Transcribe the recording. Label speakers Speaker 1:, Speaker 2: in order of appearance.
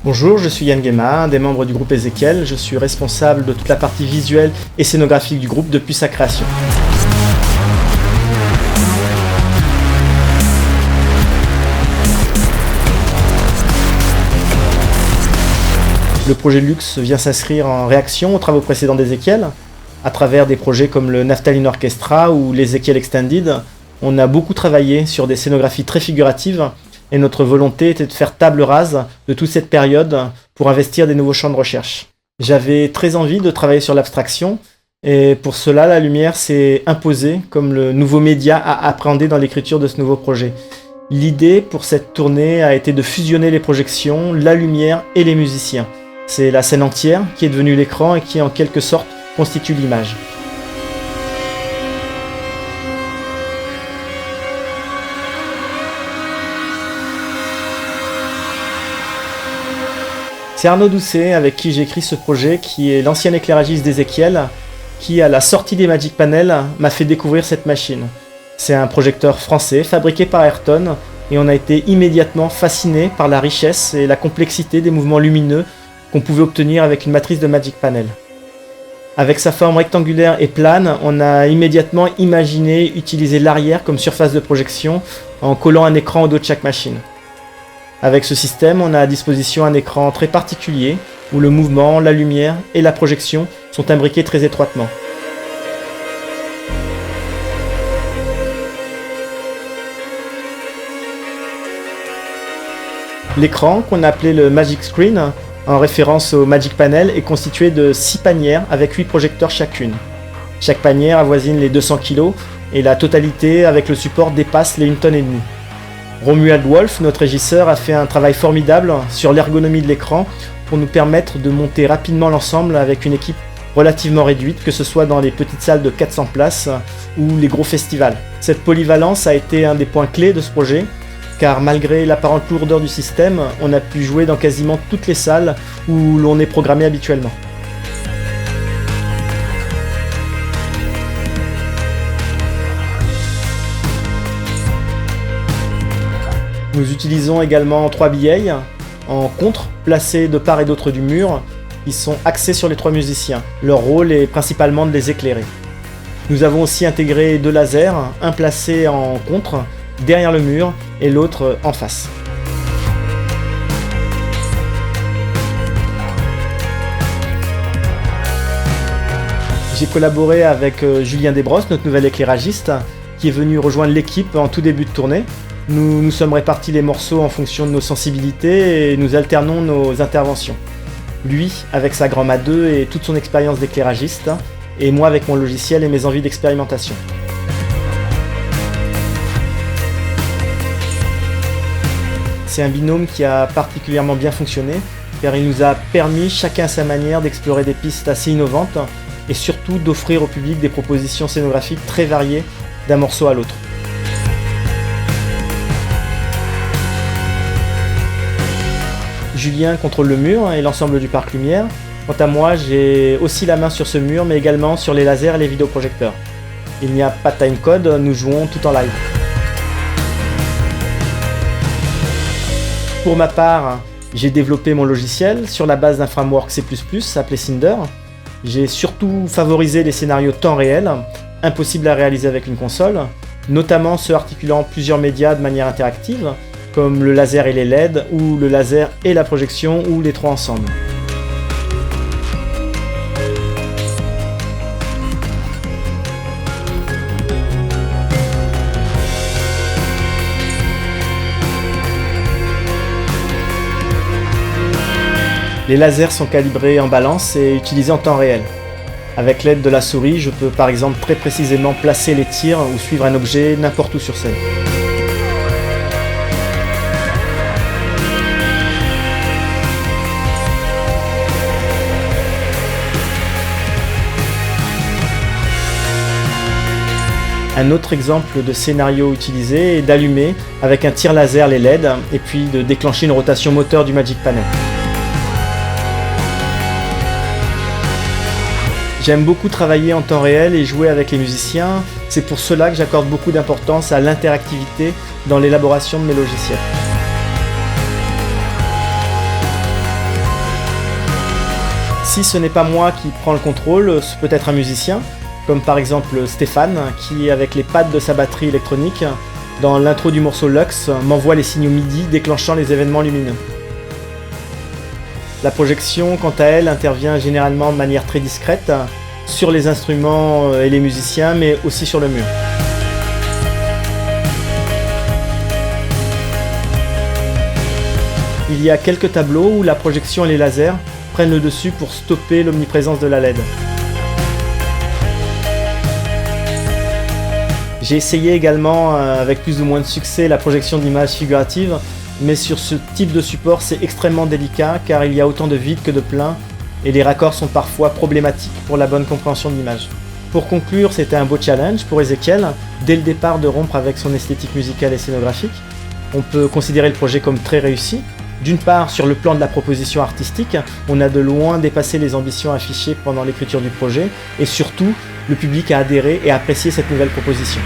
Speaker 1: Bonjour, je suis Yann Guéma, un des membres du groupe Ezekiel. Je suis responsable de toute la partie visuelle et scénographique du groupe depuis sa création. Le projet Luxe vient s'inscrire en réaction aux travaux précédents d'Ezekiel. À travers des projets comme le Naphthalene Orchestra ou l'Ezekiel Extended, on a beaucoup travaillé sur des scénographies très figuratives et notre volonté était de faire table rase de toute cette période pour investir des nouveaux champs de recherche. J'avais très envie de travailler sur l'abstraction et pour cela la lumière s'est imposée comme le nouveau média à appréhender dans l'écriture de ce nouveau projet. L'idée pour cette tournée a été de fusionner les projections, la lumière et les musiciens. C'est la scène entière qui est devenue l'écran et qui en quelque sorte constitue l'image. C'est Arnaud Doucet avec qui j'ai écrit ce projet, qui est l'ancien éclairagiste d'Ezekiel, qui à la sortie des Magic Panel m'a fait découvrir cette machine. C'est un projecteur français fabriqué par Ayrton et on a été immédiatement fasciné par la richesse et la complexité des mouvements lumineux qu'on pouvait obtenir avec une matrice de Magic Panel. Avec sa forme rectangulaire et plane, on a immédiatement imaginé utiliser l'arrière comme surface de projection en collant un écran au dos de chaque machine. Avec ce système, on a à disposition un écran très particulier où le mouvement, la lumière et la projection sont imbriqués très étroitement. L'écran, qu'on a appelé le Magic Screen, en référence au Magic Panel, est constitué de 6 panières avec 8 projecteurs chacune. Chaque panière avoisine les 200 kg et la totalité avec le support dépasse les 1,5 tonnes. Romuald Wolf, notre régisseur, a fait un travail formidable sur l'ergonomie de l'écran pour nous permettre de monter rapidement l'ensemble avec une équipe relativement réduite, que ce soit dans les petites salles de 400 places ou les gros festivals. Cette polyvalence a été un des points clés de ce projet, car malgré l'apparente lourdeur du système, on a pu jouer dans quasiment toutes les salles où l'on est programmé habituellement. Nous utilisons également 3 billets en contre, placés de part et d'autre du mur, qui sont axés sur les 3 musiciens. Leur rôle est principalement de les éclairer. Nous avons aussi intégré 2 lasers, un placé en contre, derrière le mur, et l'autre en face. J'ai collaboré avec Julien Desbrosses, notre nouvel éclairagiste, qui est venu rejoindre l'équipe en tout début de tournée. Nous nous sommes répartis les morceaux en fonction de nos sensibilités et nous alternons nos interventions. Lui avec sa Gramma 2 et toute son expérience d'éclairagiste, et moi avec mon logiciel et mes envies d'expérimentation. C'est un binôme qui a particulièrement bien fonctionné, car il nous a permis, chacun à sa manière, d'explorer des pistes assez innovantes et surtout d'offrir au public des propositions scénographiques très variées d'un morceau à l'autre. Julien contrôle le mur et l'ensemble du parc lumière. Quant à moi, j'ai aussi la main sur ce mur, mais également sur les lasers et les vidéoprojecteurs. Il n'y a pas de timecode, nous jouons tout en live. Pour ma part, j'ai développé mon logiciel sur la base d'un framework C++ appelé Cinder. J'ai surtout favorisé les scénarios temps réel, impossibles à réaliser avec une console, notamment ceux articulant plusieurs médias de manière interactive, comme le laser et les LED, ou le laser et la projection, ou les 3 ensemble. Les lasers sont calibrés en balance et utilisés en temps réel. Avec l'aide de la souris, je peux par exemple très précisément placer les tirs ou suivre un objet n'importe où sur scène. Un autre exemple de scénario utilisé est d'allumer avec un tir laser les LED et puis de déclencher une rotation moteur du Magic Panel. J'aime beaucoup travailler en temps réel et jouer avec les musiciens, c'est pour cela que j'accorde beaucoup d'importance à l'interactivité dans l'élaboration de mes logiciels. Si ce n'est pas moi qui prends le contrôle, ce peut être un musicien, comme par exemple Stéphane, qui avec les pads de sa batterie électronique, dans l'intro du morceau Lux, m'envoie les signaux MIDI déclenchant les événements lumineux. La projection, quant à elle, intervient généralement de manière très discrète, sur les instruments et les musiciens, mais aussi sur le mur. Il y a quelques tableaux où la projection et les lasers prennent le dessus pour stopper l'omniprésence de la LED. J'ai essayé également, avec plus ou moins de succès, la projection d'images figuratives, mais sur ce type de support c'est extrêmement délicat car il y a autant de vide que de plein et les raccords sont parfois problématiques pour la bonne compréhension de l'image. Pour conclure, c'était un beau challenge pour Ezekiel, dès le départ de rompre avec son esthétique musicale et scénographique. On peut considérer le projet comme très réussi. D'une part, sur le plan de la proposition artistique, on a de loin dépassé les ambitions affichées pendant l'écriture du projet, et surtout, le public a adhéré et apprécié cette nouvelle proposition.